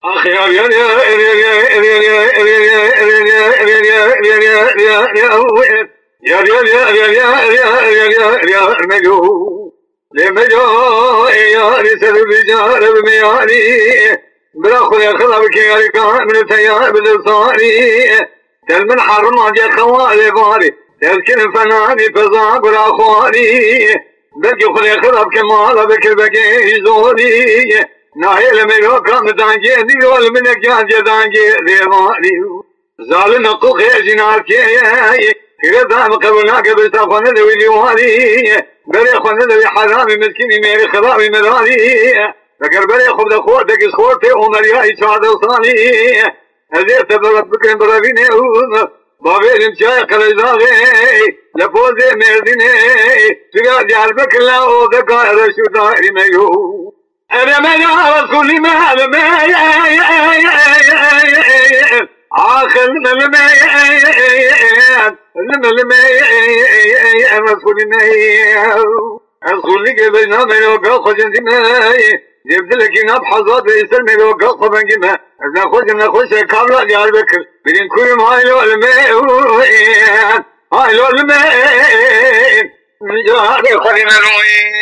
آخ یا یا بلا خذ خذ بكياري كان من التيار بالصاري تل من حرم عجي خوالي باري تلكن فناني فزاق ولا خوالي بلكي خذ خذ بكمال بكر بكي زوري ناهيل ميوكا مدانجي ديول منك جانجي دانجي ديوالي زال نقو خيجنا كي كذا مقبلنا قبل تفن ذوي الوالي بري خن ذوي حرامي مسكيني ميري خرابي مداري لكن بري خبز خوتك خوتي عمري إشاد صاني هذي تبرك بكرم برابيني بابي المشاي قلزاغي لفوزي مرديني تقال جعل بكلا وذكا رشو دائري ميو أنا منا رسولي ما آخر رسولي رسولي كبيرنا ملوكا خجن دمائي جبت لك نبحظات رئيسل ملوكا خبن جمع نخش كابلا جعل بكر بدين كل مايلو المائي مايلو المائي من جهاري خلينا نوين